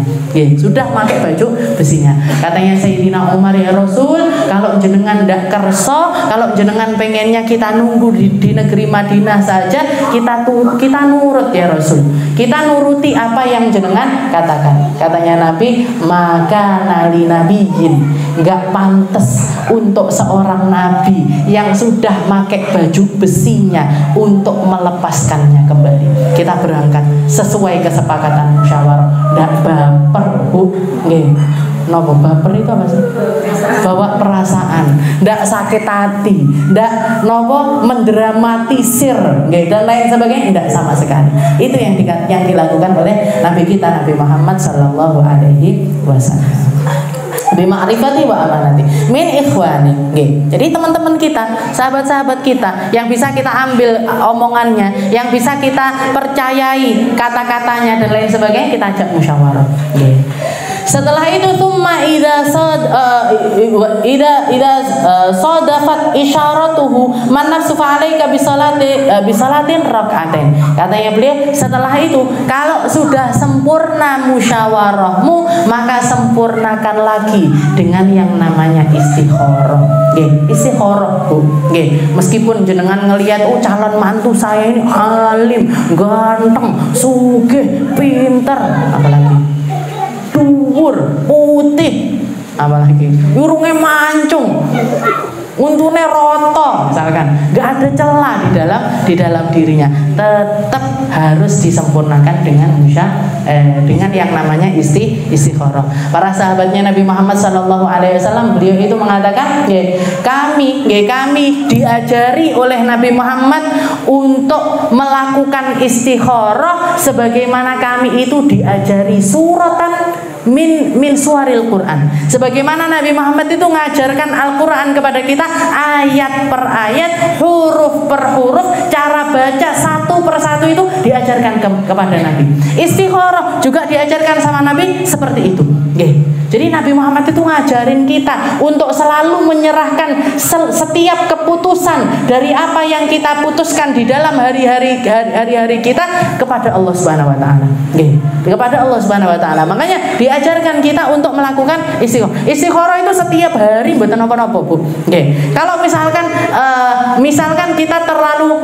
sudah pakai baju besinya. Katanya Sayyidina Umar, ya Rasul, kalau jenengan ndak kerso, kalau jenengan pengennya kita nunggu di negeri Madinah saja, kita nurut ya Rasul, kita nuruti apa yang jenengan katakan. Katanya Nabi, maka nali nabiyin, nggak pantas untuk seorang nabi yang sudah pakai baju besinya untuk melepaskannya kembali. Kita berangkat sesuai kesepakatan musyawarah, ndak baper bu, nopo baper itu apa sih? Bawa perasaan, ndak sakit hati, ndak nopo mendramatisir, dan lain sebagainya, ndak sama sekali. Itu yang dilakukan oleh Nabi kita Nabi Muhammad Sallallahu Alaihi Wasallam. Bima'rifati wa amanati min ikhwani. Jadi teman-teman kita, sahabat-sahabat kita yang bisa kita ambil omongannya, yang bisa kita percayai kata-katanya dan lain sebagainya, kita ajak musyawarah. Setelah itu thumma idza sadafat isyaratuhu man nafsu fa alayka bisalatin rak'atain. Katanya beliau, setelah itu kalau sudah sempurna musyawarahmu, maka sempurnakan lagi dengan yang namanya istikharah. Istikharah, Bu. Meskipun jenengan ngelihat calon mantu saya ini alim, ganteng, sugih, pinter, apalagi dhuwur, putih, apalagi urunge mancung, untune roto, misalkan, nggak ada celah di dalam dirinya, tetap harus disempurnakan dengan dengan yang namanya istikharah. Para sahabatnya Nabi Muhammad SAW, beliau itu mengatakan, kami diajari oleh Nabi Muhammad untuk melakukan istikharah sebagaimana kami itu diajari suratan min suaril Quran. Sebagaimana Nabi Muhammad itu mengajarkan Al-Quran kepada kita ayat per ayat, huruf per huruf, cara baca satu persatu itu diajarkan kepada Nabi. Istikharah juga diajarkan sama Nabi seperti itu. Jadi Nabi Muhammad itu ngajarin kita untuk selalu menyerahkan setiap keputusan dari apa yang kita putuskan di dalam hari-hari kita kepada Allah Subhanahu wa taala. Kepada Allah Subhanahu wa taala. Makanya diajarkan kita untuk melakukan istikharah. Istikharah itu setiap hari mboten napa-napa, Bu. Kalau misalkan kita terlalu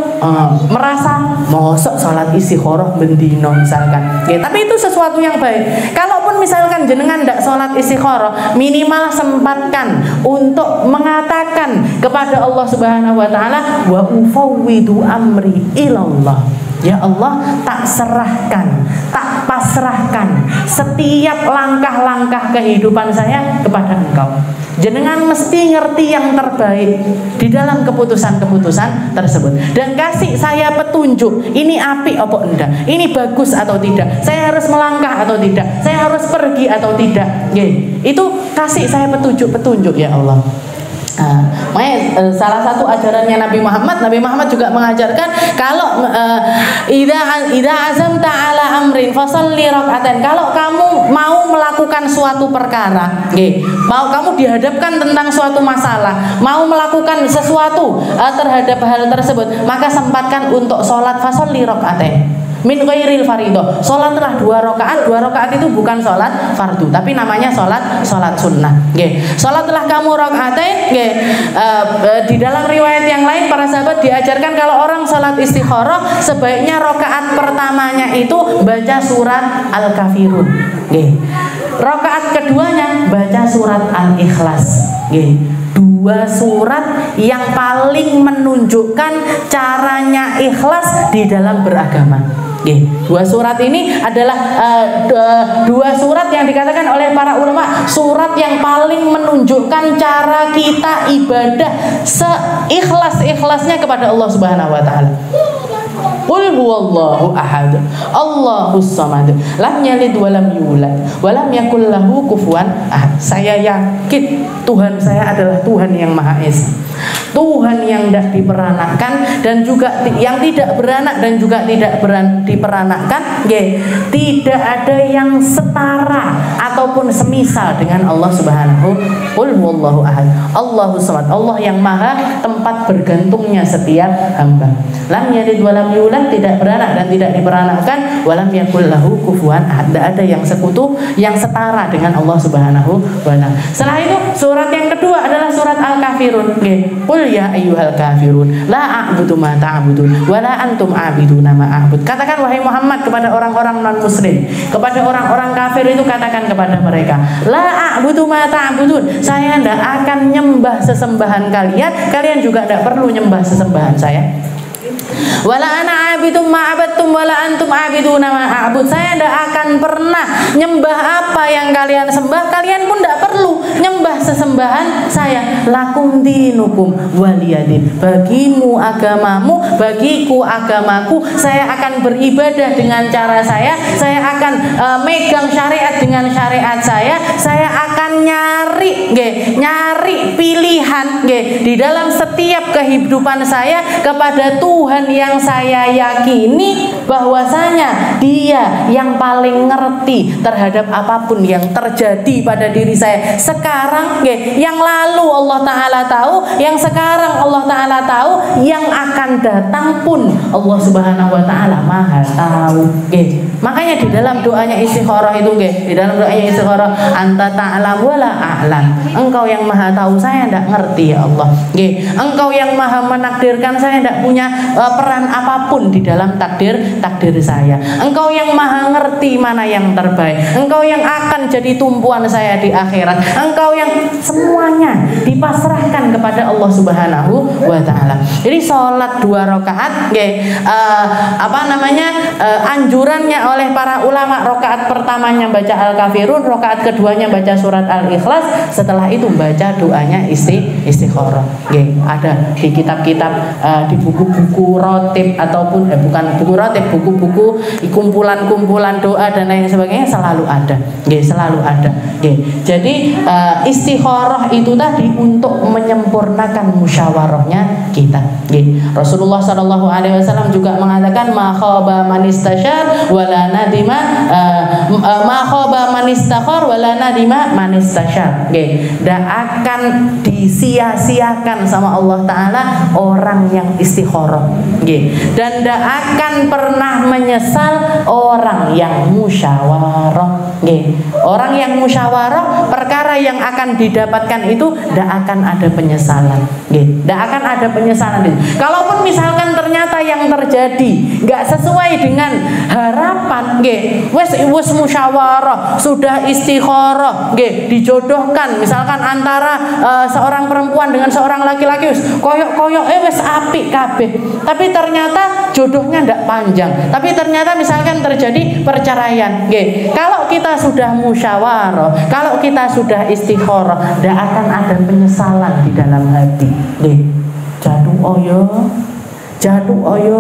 merasa mosok salat istikharah bendino misalkan. Tapi itu sesuatu yang baik. Kalaupun misalkan jenengan ndak salat istikharah, minimal sempatkan untuk mengatakan kepada Allah Subhanahu wa taala, wa ufawwidu amri ilallah. Ya Allah, tak serahkan, tak pasrahkan setiap langkah-langkah kehidupan saya kepada Engkau. Jenengan mesti ngerti yang terbaik di dalam keputusan-keputusan tersebut, dan kasih saya petunjuk, ini apik apa enggak, ini bagus atau tidak, saya harus melangkah atau tidak, saya harus pergi atau tidak. Itu kasih saya petunjuk ya Allah. Makanya salah satu ajarannya Nabi Muhammad juga mengajarkan kalau idza azamta ala amrin fasalli rak'atain. Kalau kamu mau melakukan suatu perkara, mau kamu dihadapkan tentang suatu masalah, mau melakukan sesuatu terhadap hal tersebut, maka sempatkan untuk sholat fasalli rak'atain min ghairil faridah. Sholatlah 2 rakaat. 2 rakaat itu bukan sholat fardu, tapi namanya sholat sunnah. Sholatlah kamu rakaatain. Di dalam riwayat yang lain para sahabat diajarkan kalau orang sholat istikharah sebaiknya rakaat pertamanya itu baca surat Al-Kafirun. Rakaat keduanya baca surat Al-Ikhlas. 2 dua surat yang paling menunjukkan caranya ikhlas di dalam beragama. Dua surat ini adalah dua surat yang dikatakan oleh para ulama surat yang paling menunjukkan cara kita ibadah seikhlas-ikhlasnya kepada Allah Subhanahu wa taala. Qul huwallahu ahad, Allahus samad, lam yalid wa lam yulad wa lam yakul lahu kufuwan ahad. Saya yakin Tuhan saya adalah Tuhan yang Maha Esa, Tuhan yang tidak diperanakan dan juga yang tidak beranak dan juga tidak diperanakan. Tidak ada yang setara ataupun semisal dengan Allah Subhanahu. Qul huwallahu ahad, Allahus samad, Allah yang maha tempat bergantungnya setiap hamba. Lam yalid wa lam yulad, tidak beranak dan tidak diperanakkan. Walam yakul lahu kufuwan ahad, tidak ada yang sekutu yang setara dengan Allah Subhanahu wa taala. Setelah itu surat yang kedua adalah surat Al-Kafirun. Qul ya ayyuhal kafirun la a'budu ma ta'budun wa la antum a'biduna ma a'bud. Katakan wahai Muhammad kepada orang-orang non muslim, kepada orang-orang kafir itu katakan kepada mereka, la a'budu ma ta'budun, saya tidak akan nyembah sesembahan kalian, kalian juga tidak perlu nyembah sesembahan saya. Wala ana abidum ma'abattum wala antum abiduna ma'abud, saya tidak akan pernah nyembah apa yang kalian sembah, kalian pun tidak perlu nyembah sesembahan saya. Lakum dinukum waliyadin, bagimu agamamu, bagiku agamaku. Saya akan beribadah dengan cara saya akan megang syariat dengan syariat saya akan nyari pilihan di dalam setiap kehidupan saya kepada Tuhan yang saya yakini bahwasanya Dia yang paling ngerti terhadap apapun yang terjadi pada diri saya sekarang. Yang lalu Allah Ta'ala tahu, yang sekarang Allah Ta'ala tahu, yang akan datang pun Allah Subhanahu wa Ta'ala maha tahu. Makanya di dalam doanya istikharah itu, di dalam doanya istikharah, anta ta'lam wala a'lam, engkau yang maha tahu, saya tidak ngerti ya Allah. Engkau yang maha menakdirkan, saya tidak punya peran apapun di dalam takdir saya. Engkau yang maha ngerti mana yang terbaik, engkau yang akan jadi tumpuan saya di akhirat, engkau yang semuanya dipasrahkan kepada Allah Subhanahu wa Ta'ala. Jadi sholat 2 rakaat, anjurannya oleh para ulama, rakaat pertamanya baca Al-Kafirun, rakaat keduanya baca surat Al-Ikhlas, setelah itu baca doanya istikharah. Ada di kitab-kitab, di buku-buku rotib ataupun bukan buku rotib, buku-buku kumpulan-kumpulan doa dan lain sebagainya selalu ada. Selalu ada. Jadi istikharah itu tadi untuk menyempurnakan musyawarahnya kita. Rasulullah SAW juga mengatakan ma khaba man istasyar wala nadima ma khaba man istakhar wala nadima man istasyar. Tidak akan disia-siakan sama Allah Ta'ala orang yang istikharah, dan tidak akan pernah menyesal orang yang musyawarah. Orang yang musyawarah, perkara yang akan didapatkan itu tidak akan ada penyesalan. Tidak akan ada penyesalan. Kalaupun misalkan ternyata yang terjadi nggak sesuai dengan harapan, wes musyawarah, sudah istikharah, dijodohkan misalkan antara seorang perempuan dengan seorang laki-laki, koyok wes apik kabeh, tapi ternyata jodohnya ndak panjang, tapi ternyata misalkan terjadi perceraian. Kalau kita sudah musyawarah, kalau kita sudah istikharah, ndak akan ada penyesalan di dalam hati. Jatuh oyo.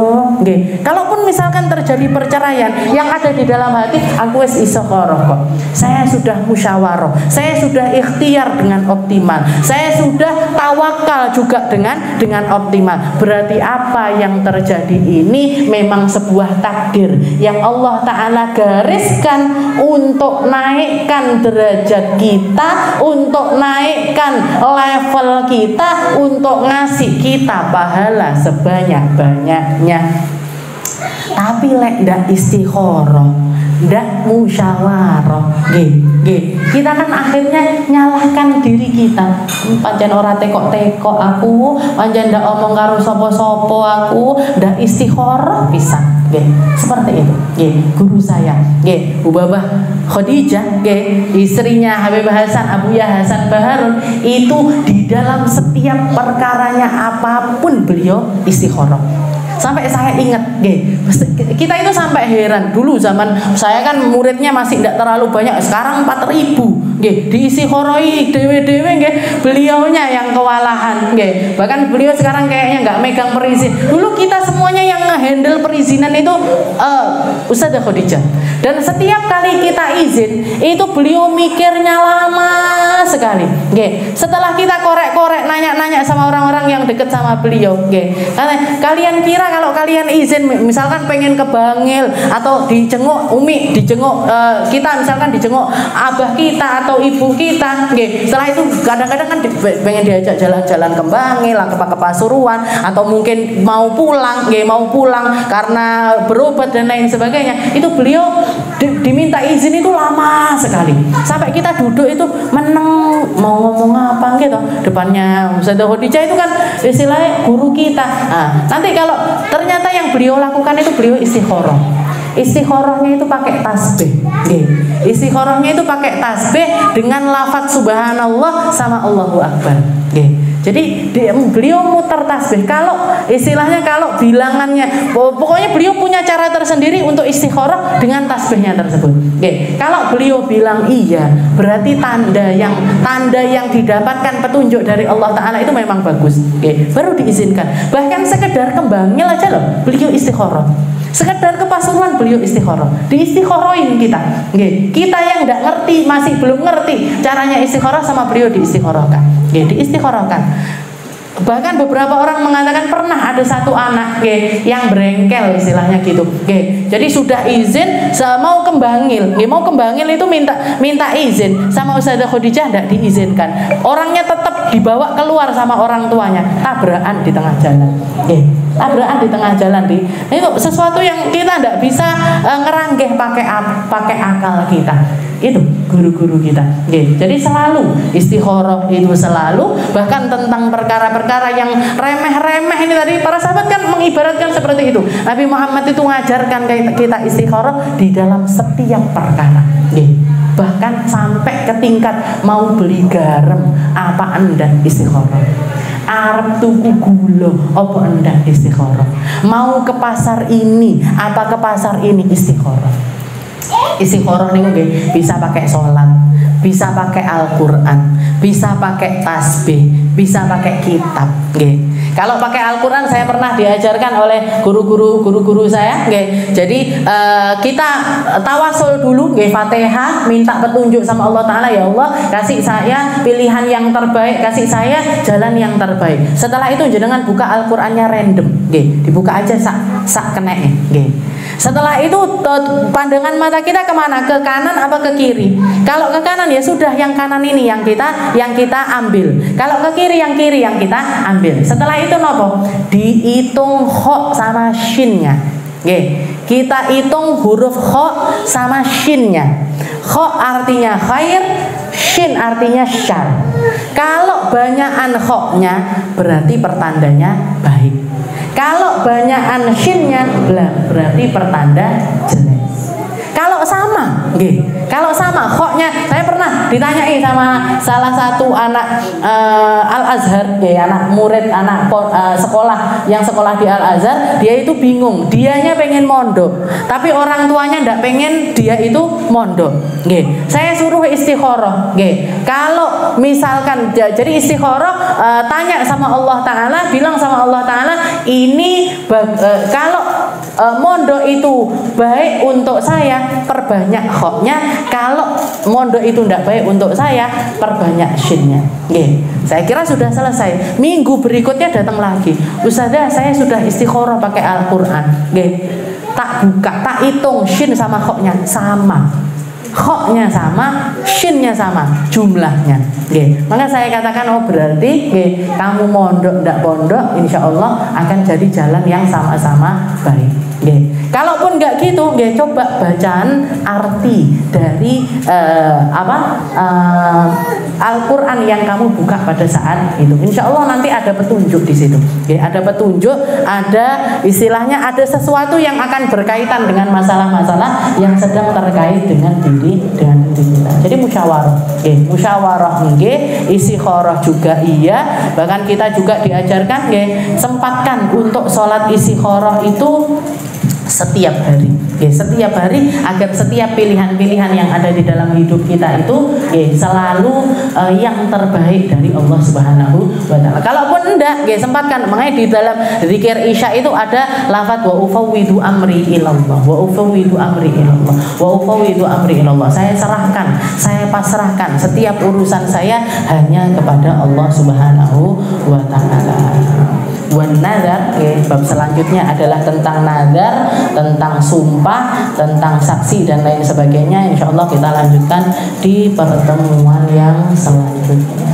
Kalaupun misalkan terjadi perceraian, yang ada di dalam hati, aku wis istikharah kok. Saya sudah musyawarah, saya sudah ikhtiar dengan optimal, saya sudah tawakal juga dengan optimal. Berarti apa yang terjadi ini memang sebuah takdir yang Allah Ta'ala gariskan untuk naikkan derajat kita, untuk naikkan level kita, untuk ngasih kita pahala sebanyak-banyaknya. Tapi lek ndak istikharah, ndak musyawarah, kita kan akhirnya nyalahkan diri kita. Pancen ora tekok-tekok aku, pancen ndak omong karo sapa-sapa aku, ndak istikharah pisan. Seperti itu. Guru saya, Bu Babah Khadijah, istrinya Habib Hasan, Abuya Hasan Baharun, itu di dalam setiap perkaranya apapun beliau istikharah. Sampai saya ingat, kita itu sampai heran. Dulu zaman saya kan muridnya masih tidak terlalu banyak, sekarang 4.000. Diistikharoi dewe-dewe, beliaunya yang kewalahan. Bahkan beliau sekarang kayaknya nggak megang perizin. Dulu kita semuanya yang ngehandle perizinan itu Ustadzah Khadijah. Dan setiap kali kita izin, itu beliau mikirnya lama sekali. Setelah kita korek-korek, nanya-nanya sama orang-orang yang dekat sama beliau, kalian kira kalau kalian izin, misalkan pengen ke Bangil atau dijenguk Umi, dijenguk kita, misalkan dijenguk abah kita atau ibu kita, setelah itu kadang-kadang kan pengen diajak jalan-jalan ke Bangil, ke Pasuruan, atau mungkin mau pulang karena berobat dan lain sebagainya. Itu beliau diminta izin itu lama sekali. Sampai kita duduk itu meneng mau ngomong apa gitu. Depannya Ustadzah Khadijah itu kan istilahnya guru kita. Nanti kalau ternyata yang beliau lakukan itu beliau istikharah. Istikharahnya itu pakai tasbih. Istikharahnya itu pakai tasbih dengan lafaz subhanallah sama Allahu Akbar. Jadi beliau muter tasbih. Kalau istilahnya, kalau bilangannya, pokoknya beliau punya cara tersendiri untuk istikharah dengan tasbihnya tersebut. Kalau beliau bilang iya, berarti tanda yang didapatkan petunjuk dari Allah Ta'ala itu memang bagus. Baru diizinkan. Bahkan sekedar ke Bangil aja loh, beliau istikharah. Sekedar ke Pasuruan beliau istikharah. Diistikharahin kita. Kita yang tidak ngerti, masih belum ngerti caranya istikharah, sama beliau diistikharahkan. Diistikharahkan. Bahkan beberapa orang mengatakan pernah ada satu anak yang berengkel istilahnya gitu. Jadi sudah izin mau ke Bangil, mau ke Bangil itu minta izin sama Ustadzah Khadijah, tidak diizinkan. Orangnya tetap dibawa keluar sama orang tuanya, tabrakan di tengah jalan. Tabrakan di tengah jalan. Itu sesuatu yang kita tidak bisa ngeranggeh pakai akal kita. Itu guru-guru kita. Jadi selalu istikharah itu selalu, bahkan tentang perkara-perkara yang remeh-remeh ini tadi para sahabat kan mengibaratkan seperti itu. Nabi Muhammad itu mengajarkan kita istikharah di dalam setiap perkara. Bahkan sampai ke tingkat mau beli garam, apa Anda istikharah? Arep tuku gula, apa Anda istikharah? Mau ke pasar ini, apa ke pasar ini, istikharah. Istikharah nih bisa pakai sholat, bisa pakai Al-Quran, bisa pakai tasbih, bisa pakai kitab. Kalau pakai Al-Quran saya pernah diajarkan oleh guru-guru saya. Jadi kita tawasul dulu, Fatihah, minta petunjuk sama Allah Ta'ala. Ya Allah, kasih saya pilihan yang terbaik, kasih saya jalan yang terbaik. Setelah itu jenengan buka Al-Qurannya random, dibuka aja sak kenek. Setelah itu pandangan mata kita kemana? Ke kanan apa ke kiri? Kalau ke kanan ya sudah, yang kanan ini yang kita ambil. Kalau ke kiri yang kita ambil. Setelah itu nopo? Dihitung kho sama shinnya. Kita hitung huruf kho sama shinnya. Kho artinya khair, shin artinya syar. Kalau banyakan kho-nya berarti pertandanya baik. Kalau banyakan shinnya berarti pertanda jelek. Kalau sama khoknya, saya pernah ditanyai sama salah satu anak Al-Azhar, anak murid, sekolah yang sekolah di Al-Azhar. Dia itu bingung, dianya pengen mondok, tapi orang tuanya ndak pengen dia itu mondok. Saya suruh istikharah. Kalau misalkan jadi istikharah, tanya sama Allah Ta'ala, bilang sama Allah Ta'ala, ini kalau mondok itu baik untuk saya, perbanyak khoknya. Kalau mondok itu tidak baik untuk saya, perbanyak shinnya. Saya kira sudah selesai. Minggu berikutnya datang lagi, Ustazah, saya sudah istikharah pakai Al-Quran. Tak buka, tak hitung shin sama khoknya sama. Khoknya sama, shinnya sama, jumlahnya. Maka saya katakan, oh berarti kamu mondok ndak pondok, insya Allah akan jadi jalan yang sama-sama baik. Kalaupun nggak gitu, coba bacaan arti dari Al-Quran yang kamu buka pada saat itu. Insya Allah nanti ada petunjuk di situ. Ada petunjuk, ada istilahnya, ada sesuatu yang akan berkaitan dengan masalah-masalah yang sedang terkait dengan diri kita. Jadi musyawarah, musyawarah, istikharah juga iya. Bahkan kita juga diajarkan, sempatkan untuk sholat istikharah itu setiap hari, setiap hari, agar setiap pilihan-pilihan yang ada di dalam hidup kita itu selalu yang terbaik dari Allah Subhanahu wa Ta'ala. Kalaupun enggak, sempatkan. Makanya di dalam zikir Isya itu ada lafaz wa ufawwidu amri ilallah, wa ufawwidu amri ilallah, wa ufawwidu amri ilallah. Saya serahkan, saya pasrahkan setiap urusan saya hanya kepada Allah Subhanahu wa Ta'ala. Wan nazar, bab selanjutnya adalah tentang nazar, tentang sumpah, tentang saksi dan lain sebagainya. Insya Allah kita lanjutkan di pertemuan yang selanjutnya.